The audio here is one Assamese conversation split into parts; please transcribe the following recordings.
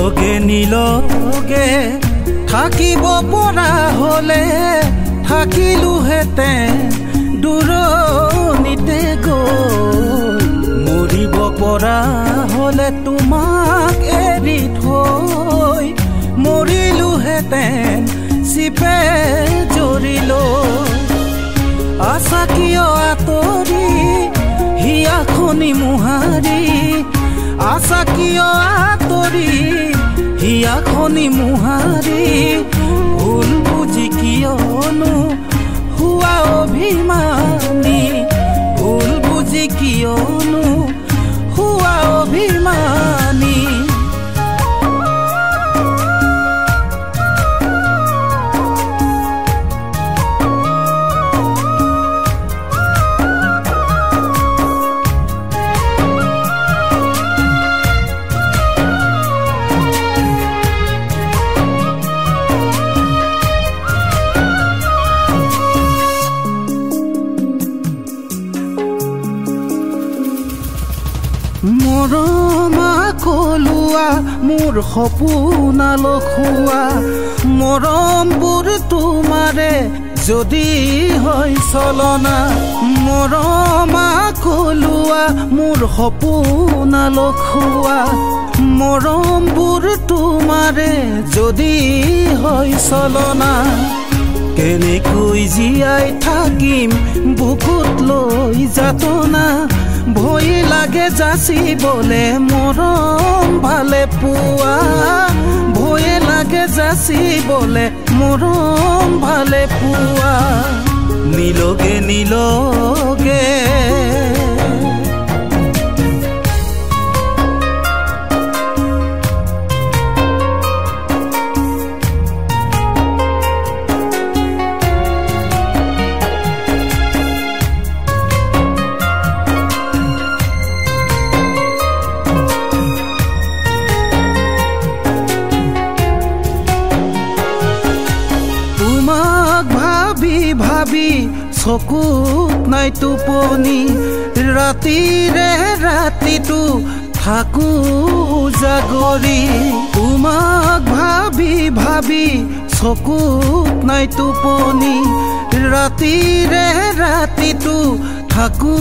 নিলগে নিলগে থাকিব পৰা হলে থাকিলোহেঁতেন দূৰণিতে গৈ মৰিব পৰা হলে তোমাক এৰি থৈ মৰিলোহেঁতেন চিপে জৰিলো আশা কিয় আঁতৰি হিয়াখনি মোহাৰি আশা কিয় আঁতৰি হিয়াখনি মোহাৰি ভুল বুজি কিয়নো হোৱা অভিমানী ভুল বুজি কিয়নো হোৱা অভিমানী মৰমা কলোৱা মোৰ সপোনা লখুৱা মৰমবোৰ তোমাৰে যদি হয় চলনা মৰমা কলোৱা মোৰ সপোনা লখুৱা মৰমবোৰ তোমাৰে যদি হয় চলনা কেনেকৈ জীয়াই থাকিম বুকুত লৈ যাতনা ভয় লাগে যাচিবলে মৰম ভালে পোৱা ভয় লাগে যাচিবলে মৰম ভালে পোৱা নিলগে নিলগে ভাবি চকুত নাই টোপনি ৰাতিৰে ৰাতিটো থাকো জাগৰি তোমাক ভাবি ভাবি চকুত নাই টোপনি ৰাতিৰে ৰাতিটো থাকো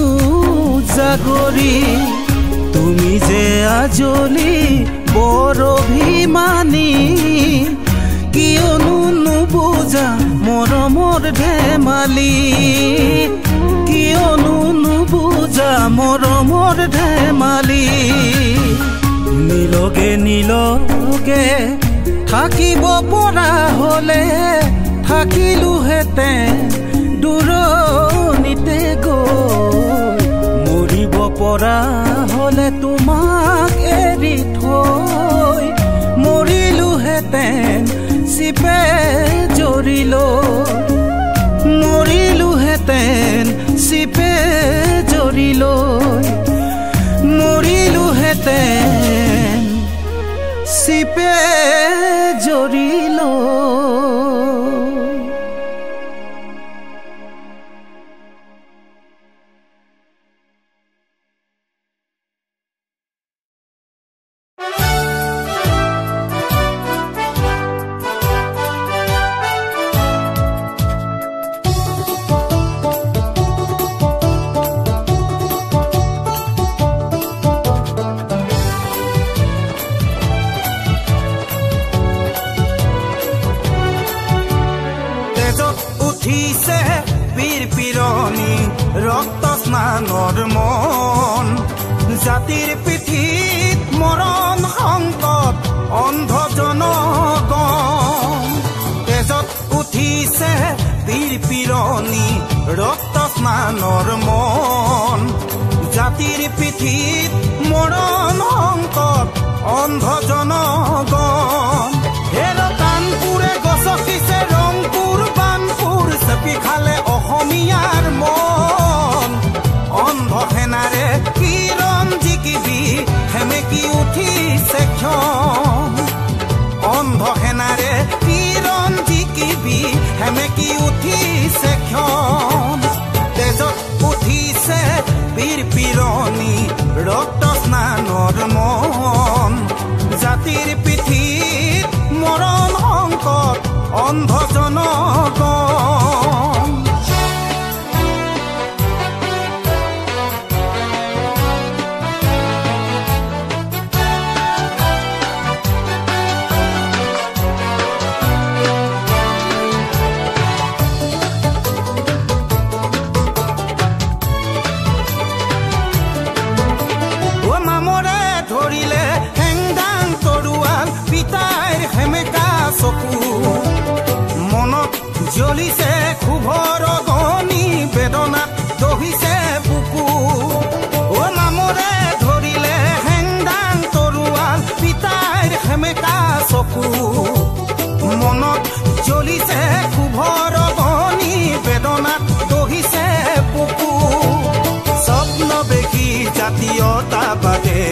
জাগৰি তুমি যে আজলি বৰ অভিমানী কিয়নো নুবুজা মৰমৰ ধেমালি কিয়নো নুবুজা মৰমৰ ধেমালি নিলগে নিলগে থাকিব পৰা হলে থাকিলোহেঁতেন দূৰণিতে গৈ মৰিব পৰা হলে তোমাক এৰি থৈ মৰিলোহেঁতেন চিপে জৰিলো মৰিলোহেঁতেন চিপে জৰিলো মৰিলোহেঁতেন চিপে জৰিলো ৰক্ত স্নানৰ মন জাতিৰ পিঠিত মৰণ সংকট অন্ধ জনগণ তেজত উঠিছে বীৰ পিৰণি ৰক্ত স্নানৰ মন জাতিৰ পিঠিত মৰণ সংকট অন্ধ জনগণ হেৰ কাণপুৰে গছকিছে ৰংপুৰ বানপুৰ চেপি খালে অসমীয়াৰ মন অন্ধ সেনাৰে কিৰণ জিকিবি সেমেকি উঠিছে ক্ষণ অন্ধ সেনাৰে কিৰণ জিকিবি সেমেকি উঠিছে ক্ষণ তেজত উঠিছে বীৰ পিৰণি ৰক্ত স্নানৰ মন জাতিৰ পিঠি অন্ধ জনগণ মনত জ্বলিছে খুভৰ গনি বেদনাত দহিছে বুকু ও নামৰে ধৰিলে হেংদাং তৰুৱাল পিতাইৰ হেমেকা চকু মনত জ্বলিছে খুভৰ গনি বেদনাত দহিছে বুকু স্বপ্ন দেখি জাতীয়তাবাদে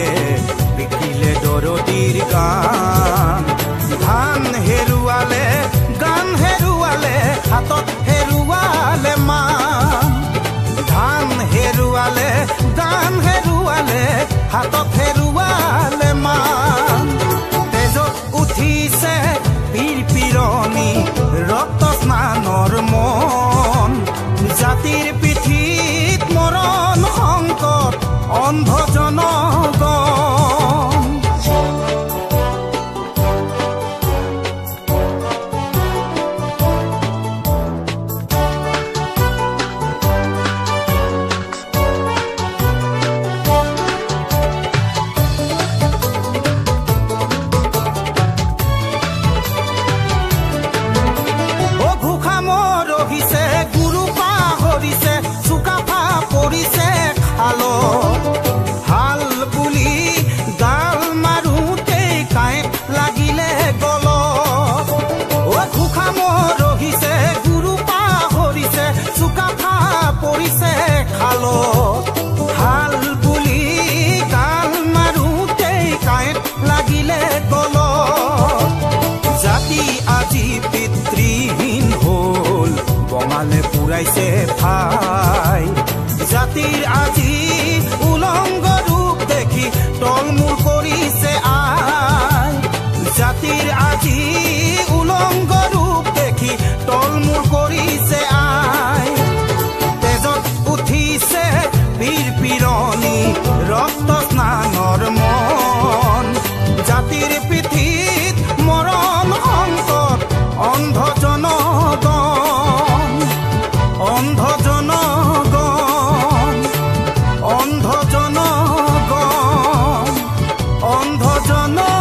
বিকিলে দৰদীৰ গান ধান হেৰুৱালে গান হেৰুৱালে হাতত হেৰুৱালে মান ধান হেৰুৱালে গান হেৰুৱালে হাতত হেৰুৱালে মান তেজত উঠিছে পীৰ পিৰণি ৰক্ত স্নানৰ মন জাতিৰ পিঠিত মৰণ সংকট অন্ধ জনগণ হাল বুলি গাল মাৰোতে কাঁইট লাগিলে গল ঘোষা মৰহিছে গুৰু পাহৰিছে চুকাফা পৰিছে খাল হাল বুলি গাল মাৰোতে কাঁইট লাগিলে গল জাতি আজি পিতৃহীন হল বঙালে পুৰাইছে ঠাই জাতিৰ আজি উলংগ ৰূপ দেখি তলমূল কৰিছে আই জাতিৰ আজি উলংগ ৰূপ দেখি তলমূল কৰিছে আই তেজত উঠিছে পীৰ পিৰণি ৰক্ত স্নানৰ মন জাতিৰ পিঠিত মৰণ সংকট অন্ধ জনগণ অন্ধ জনগণ অন্ধ জনগণ অন্ধ জনগণ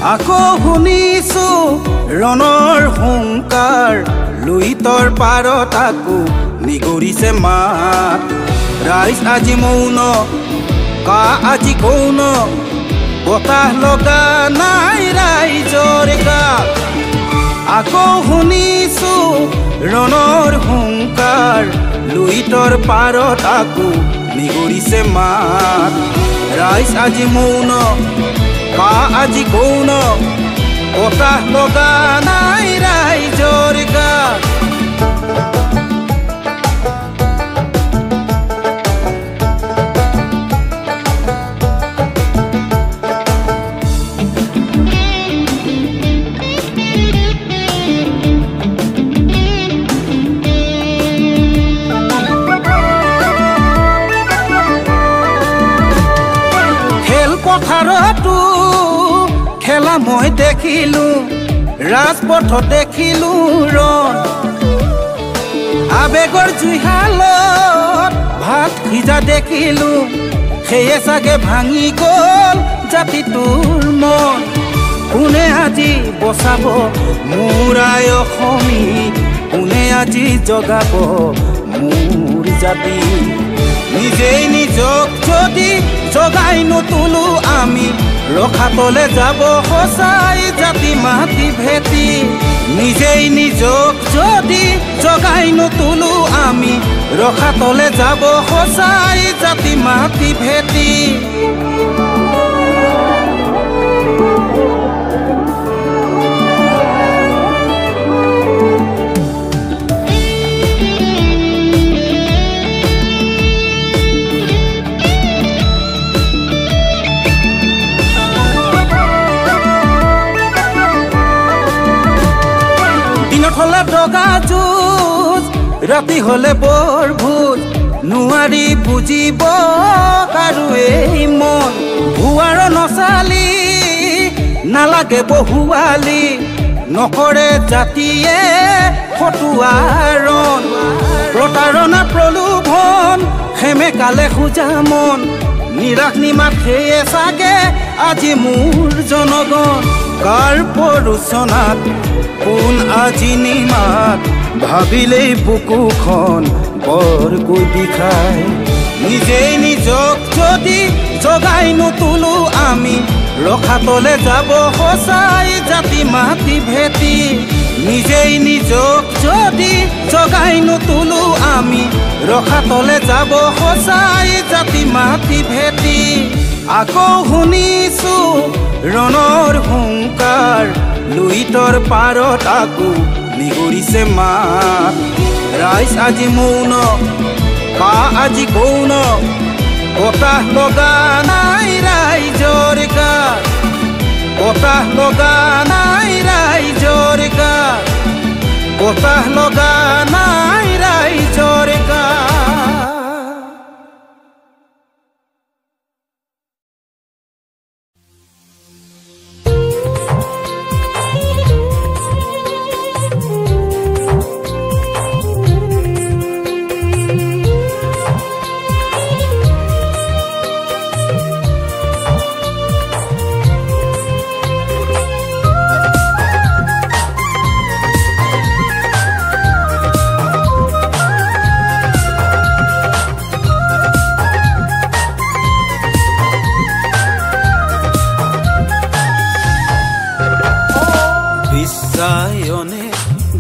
আকৌ শুনিছো ৰণৰ হুংকাৰ লুইতৰ পাৰত আকৌ নিগৰিছে মাত ৰাইজ আজি মৌন কা আজি গৌন বতাহ লগা নাই ৰাইজৰ গাত আকৌ শুনিছো ৰণৰ হুংকাৰ লুইতৰ পাৰত আকৌ নিগৰিছে মাত ৰাইজ আজি মৌন কা আজি গৌন বতাহ লগা নাই ৰাইজৰ গাত খেলপথাৰতো খেলা মই দেখিলো ৰাজপথত দেখিলো ৰণ আবেগৰ জুইশালত ভাত সিজা দেখিলো সেয়ে চাগে ভাঙি গ'ল জাতিটোৰ মন কোনে আজি বচাব মোৰ আই অসমী কোনে আজি জগাব মোৰ জাতি নিজেই নিজক যদি জগাই নুতুলো আমি ৰখাতলে যাব সঁচাই জাতি মাটি ভেটি নিজেই নিজক যদি জগাই নুতুলো আমি ৰখাতলে যাব সঁচাই জাতি মাটি ভেটি হলে ডগা যুঁজ ৰাতি হলে বৰ ভোজ নোৱাৰি বুজিব কাৰো এই মন ভুৱাৰ নচালি নালাগে বহুৱালি নকৰে জাতিয়ে ফটুৱাৰণ প্ৰতাৰণা প্ৰলোভন সেমেকালে খোজা মন নিৰাশ নিমাত সেয়ে চাগে আজি মোৰ জনগণ কাৰ পৰোচনাত কোন আজি নিমাত ভাবিলেই বুকুখন বৰকৈ বিষায় নিজেই নিজক যদি জগাই নুতুলো আমি ৰখাতলে যাব সঁচাই জাতি মাটি ভেটি নিজেই নিজক যদি জগাই নুতুলো আমি ৰখাতলে যাব সঁচাই জাতি মাটি ভেটি আকৌ শুনিছো ৰণৰ হুংকাৰ লুইতৰ পাৰত আকৌ নিগৰিছে মাত ৰাইজ আজি মৌন কা আজি গৌন বতাহ লগা নাই ৰাইজৰ গাত বতাহ লগা নাই ৰাইজৰ গাত বতাহ লগা নাই ৰাইজৰ গাত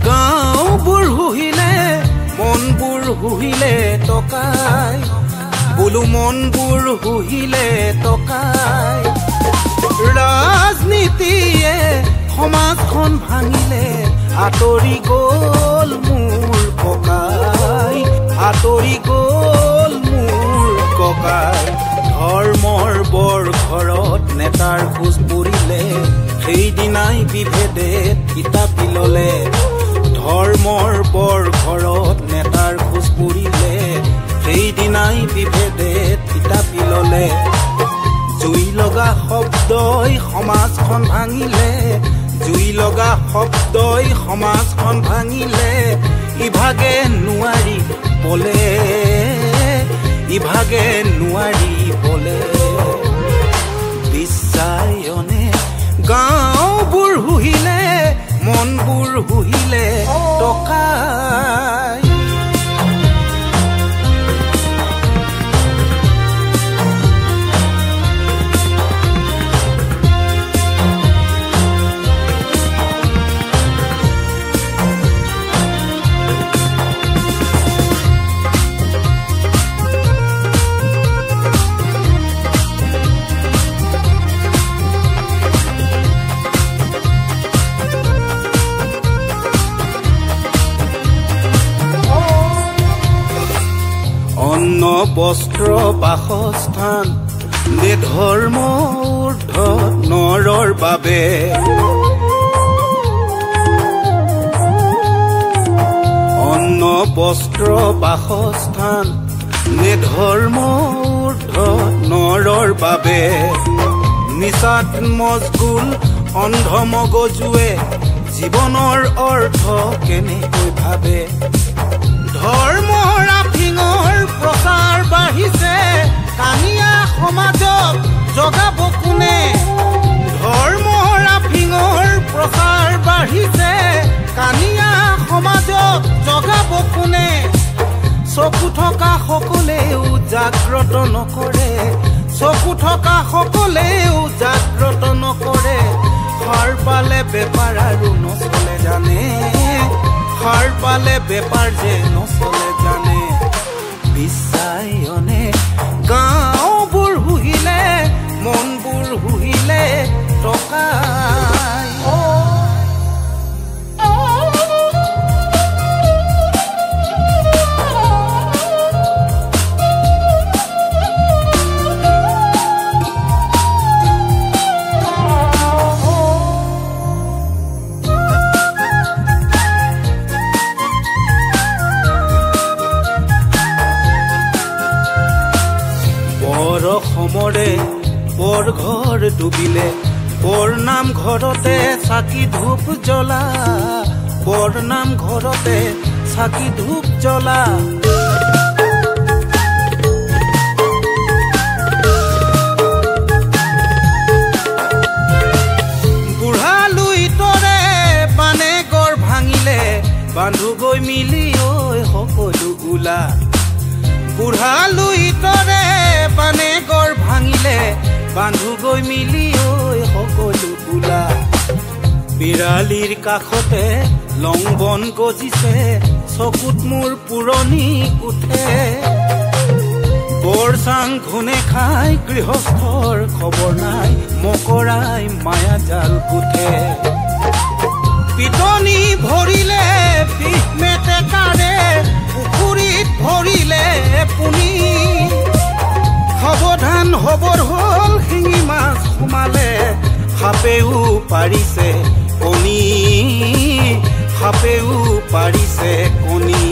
গাঁওবোৰ হুহিলে মনবোৰ হুহিলে টকাই বোলো মনবোৰ হুহিলে টকাই ৰাজনীতিয়ে সমাজখন ভাঙিলে আঁতৰি গ'ল মোৰ ককাই আঁতৰি গ'ল মোৰ ককাই ধৰ্মৰ বৰ ঘৰত নেতাৰ খোজ পৰিলে সেইদিনাই বিভেদে কিতাপি ললে ধৰ্মৰ বৰ ঘৰত নেতাৰ খোজ পৰিলে সেইদিনাই বিভেদে কিতাপি ললে জুই লগা শব্দই সমাজখন ভাঙিলে জুই লগা শব্দই সমাজখন ভাঙিলে ইভাগে নোৱাৰি বলে ইভাগে নোৱাৰি বলে বিশ্বায়নে গাঁওবোৰ হুহিলে মনবোৰ হুহিলে টকাই অন্ন বস্ত্ৰ বাসস্থান দে ধৰ্ম ঊৰ্ধ নৰৰ বাবে অন্ন বস্ত্ৰ বাসস্থান দে ধৰ্ম ঊৰ্ধ নৰৰ বাবে নিচাত মজগুল অন্ধ মগজুৱে জীৱনৰ অৰ্থ কেনেকৈ ভাবে ধৰ্মৰ আফিঙৰ প্ৰচাৰ বাঢ়িছে কানিয়া সমাজক জগাব কোনে ধৰ্মৰ আফিঙৰ প্ৰচাৰ বাঢ়িছে কানিয়া সমাজত জগাব কোনে চকু থকা সকলেও জাগ্ৰত নকৰে চকু থকা সকলেও জাগ্ৰত নকৰে হাৰ পালে বেপাৰ আৰু নচলে জানে হাৰ পালে বেপাৰ যে নচলে জানে বিশ্বায়নে গাঁওবোৰ হুহিলে মনবোৰ হুহিলে টকাই সমৰে বৰ ঘৰ ডুবিলে বৰ নাম ঘৰতে চাকি ধূপ জ্বলা বৰ নাম ঘৰতে চাকি ধূপ জ্বলা বুঢ়া লুইতৰে বানে গড় ভাঙিলে বান্ধু গৈ মিলি ঐ সকলো ওলা বুঢ়া লুইতৰে বানে গড় ভাঙিলে বান্ধু গৈ মিলি ঐ সকলো ওলা বিৰালিৰ কাষতে লংবন গজিছে চকুত মোৰ পুৰণি উঠে বৰ চাং ঘুনে খাই গৃহস্থৰ খবৰ নাই মকৰাই মায়া জাল গুঠে পিটনি ভৰিলে বিষ মেটেকাৰে পুখুৰীত ভৰিলে পুনি সাৱধান হবৰ হ'ল শিঙি মাছ সোমালে সাপেও পাৰিছে কণী সাপেও পাৰিছে কণী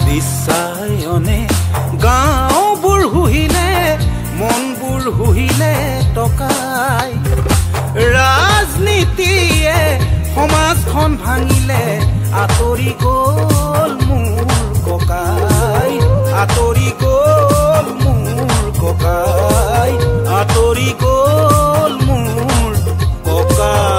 বিশ্বায়নে গাঁওবোৰ হুহিলে মনবোৰ হুহিলে টকাই ৰাজনীতিয়ে সমাজখন ভাঙিলে আঁতৰি গ'ল মোৰ ককাই আঁতৰি গ'ল মোৰ ককাই আঁতৰি গ'ল মোৰ ককাই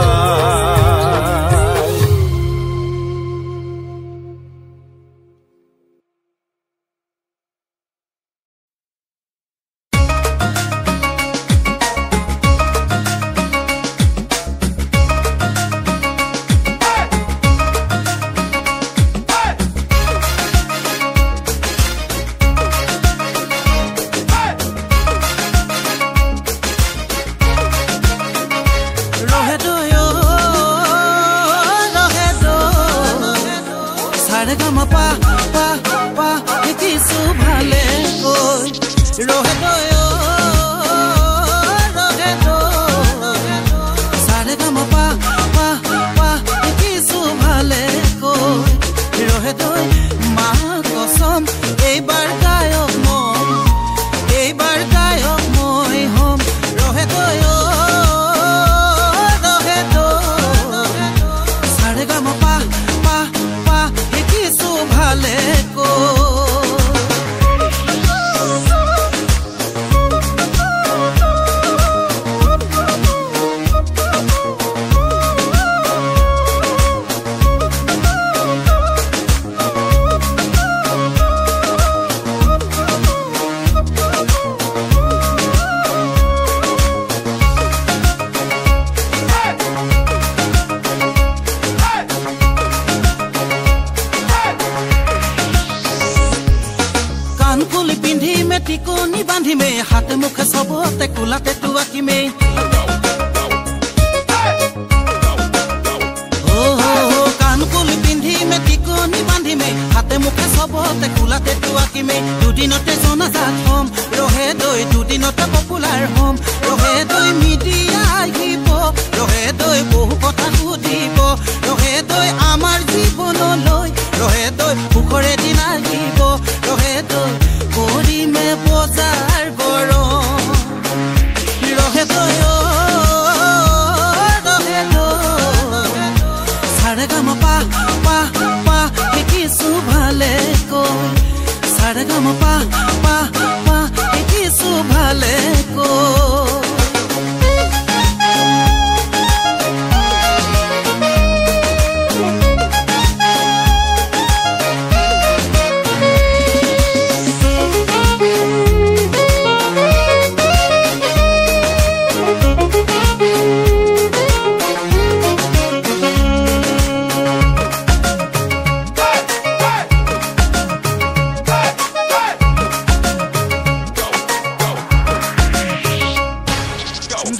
Sa-re-ga-ma-pa, pa, pa, ekisu bhale ko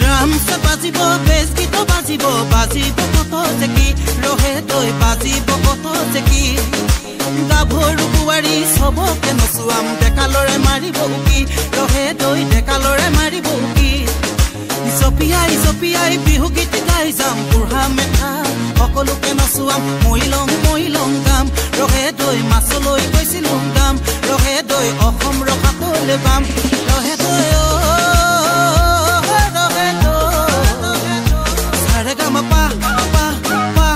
drum সে বাজিব বেস গীত বাজিব বাজিব কত জেকি ৰহে দৈ বাজিব কত জেকি গাভৰু বুৱাৰী সবকে নচুৱাম ডেকালৰে মাৰিব কি ৰহে দৈ ডেকালৰে মাৰিব কি জপিয়াই বিহু গীত গাই যাম বুঢ়া মেথা সকলোকে নচুৱাম মইলং গাম ৰহে দৈ মাছলৈ গৈছিলো গাম ৰহে দৈ অসম ৰখাবলৈ বাম ৰহে দৈ সাৰে গাম পা পা পা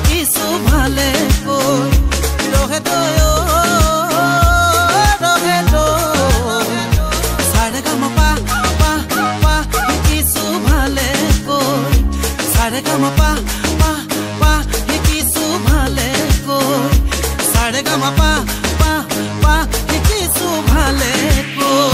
কিছু ভালে কৈ ৰহে দৈ ৰহে দৈ সাৰে গাম পা পা পা কিছু ভালে কৈ সাৰে গাম পা পা পা কিছু ভালে কৈ সাৰে গাম পা পা পা কিছু ভালে কৈ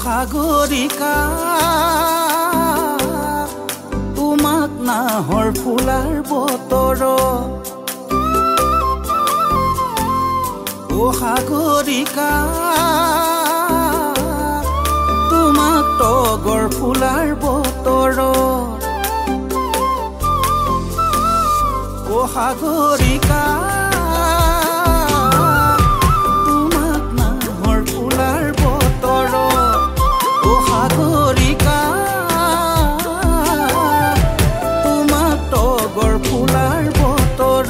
সাগৰিকা তোমাক নাহৰ ফুলাৰ বতৰ সাগৰিকা তোমাক তগৰ ফুলাৰ বতৰ সাগৰিকা তোমাক নাহৰ ফুলাৰ বতৰ সাগৰিকা তোমাক তগৰ ফুলাৰ বতৰ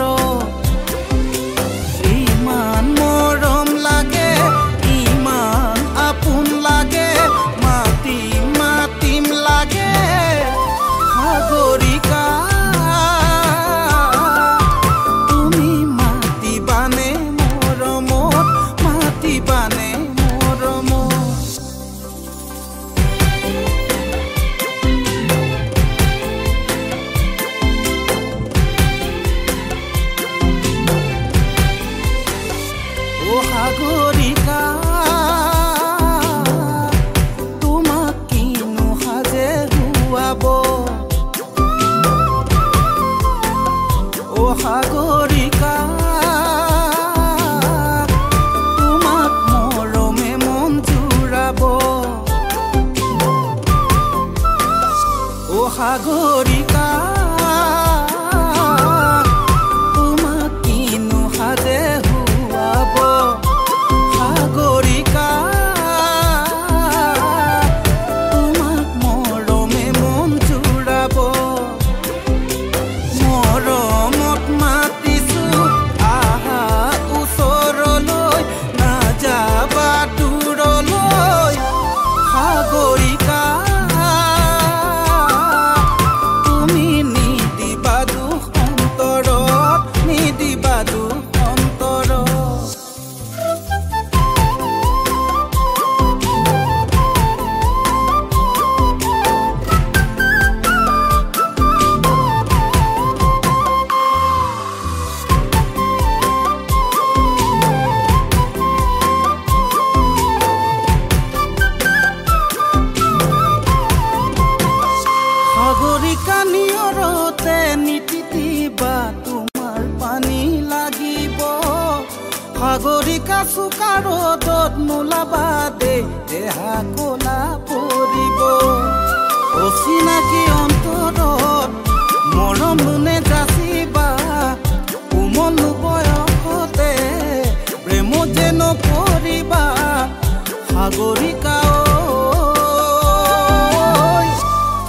ইমান মৰম লাগে ইমান আপোন লাগে মাতিম লাগে সাগৰিকা তুমি মাতিবানে মৰমত মাতিবানে মৰমত সাগৰিকা তোমাক কিনো সাজে হুৱাব সাগৰিকা তোমাক মৰমে মন জুৰাব সাগৰিকা তোমাক কিনো সাজে হুৱাব সাগৰিকা তোমাক মৰমে মন জুৰাব মৰমত মাতিছো আহা ওচৰলৈ নাযাবা দূৰলৈ সাগৰিকা তুমি নিদিবা দুখ অন্তৰত নিদিবা দুখ অন্তৰত সাগৰিকা নিয়ৰতে নিতিতিবা তোমাৰ পানী লাগিব সাগৰিকা চোকা ৰ'দত নোলাবা দেহা ক'লা পৰিব অচিনাকি অন্তৰত মৰম নুনে যাচিবা কোমল বয়সতে প্ৰেম যে নকৰিবা সাগৰিকা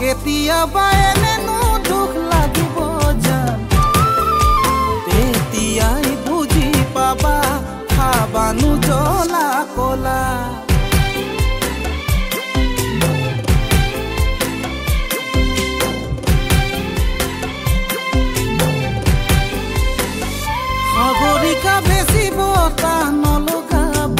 কেতিয়াবা এনেনো দুখ লাগিব জান তেতিয়াই বুজি পাবা খাবানো জ্বলা কলা সাগৰিকা বেছি বতাহ নলগাব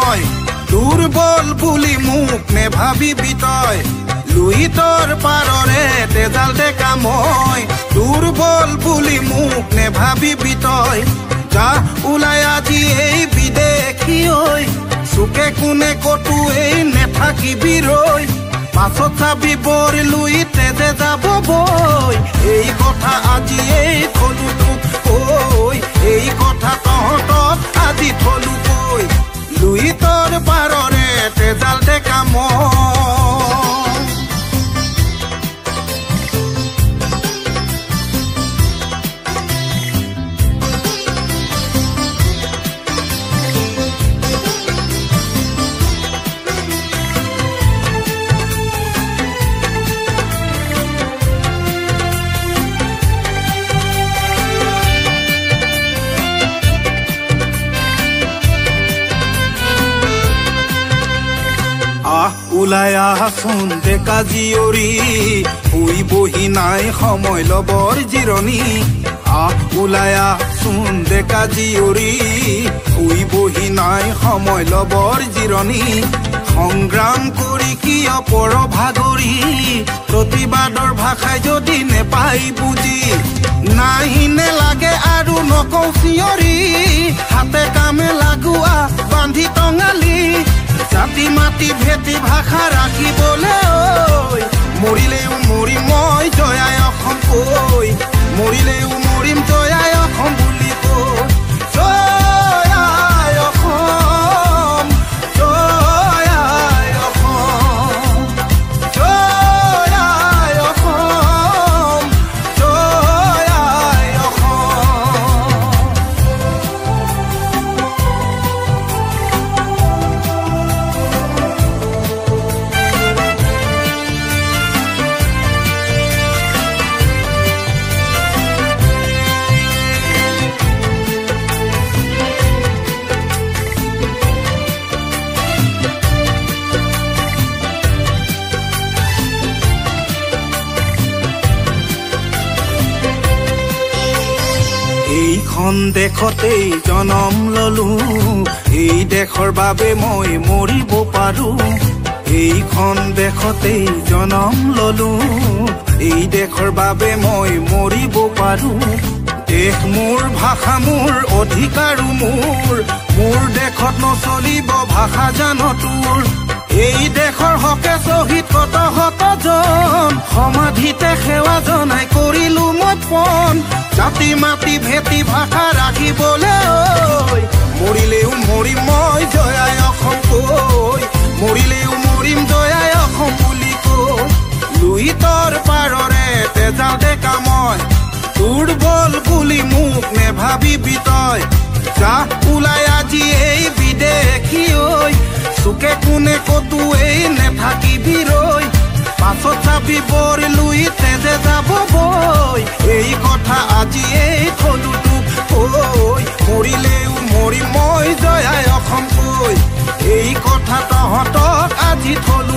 মই দুৰ্বল বুলি মোক নেভাবিবি তই লুইতৰ পাৰৰে তেজাল ডেকা মই দুৰ্বল বুলি মোক নেভাবিবি তই যা ওলাই আজি এই বিদেশী ঐ চুকে কোনে কটুৱেই নেথাকিবি ৰৈ পাছত চাবি বৰ লুইতে যে যাব বৈ এই কথা আজি এই থলো তোক কৈ এই কথা তহঁতক আজি থলো কৈ লুইতৰ পাৰৰে তেজাল ডেকা ওলাই আহচোন ডেকা জীয়ৰী শুই বহি নাই সময় লবৰ জিৰণি ওলাই আহচোন ডেকা জীয়ৰী শুই বহি নাই সময় লবৰ জিৰণি সংগ্ৰাম কৰি কিয় পৰ ভাগৰি প্ৰতিবাদৰ ভাষাই যদি নেপাই বুজি নাই নেলাগে আৰু নকওঁ চিঞৰি হাতে কামে লাগোৱা বান্ধি টঙালি জাতি মাটি ভেটি ভাষা ৰাখিবলৈ ঐ মৰিলেও মৰিম মই জয়াই অসম কৈ মৰিলেও মৰিম জয়াই অসম বুলি কৈ জয়াই অসম জয়াই অসম জয়াই অসম জয়াই অসম এইখন দেশতেই জনম ললো এই দেশৰ বাবে মই মৰিব পাৰো এইখন দেশতেই জনম ললো এই দেশৰ বাবে মই মৰিব পাৰো দেশ মোৰ ভাষা মোৰ অধিকাৰো মোৰ দেশত নচলিব ভাষা জানো তোৰ এই দেশৰ হকে শ্বহীদ কত শতজন সমাধিতে সেৱা জনাই কৰিলো মই পণ জাতি মাটি ভেটি ভাষা ৰাখিবলৈ ঐ মৰিলেও মৰিম মই জয়াই অসম কৈ মৰিলেও মৰিম জয়াই অসম বুলি কৈ লুইতৰ পাৰৰে তেজাল ডেকা মই দুৰ্বল বুলি মোক নেভাবিবি তই যা ওলাই আজি এই বিদেশী ঐ চুকে কোনে কটুৱেই নেথাকিবি ৰৈ পাছত চাবি বৰ লুইতে যে যাব বৈ এই কথা আজি এই থলো তোক কৈ মৰিলেও মৰিম মই জয়াই অসম কৈ এই কথা তহঁতক আজি থলো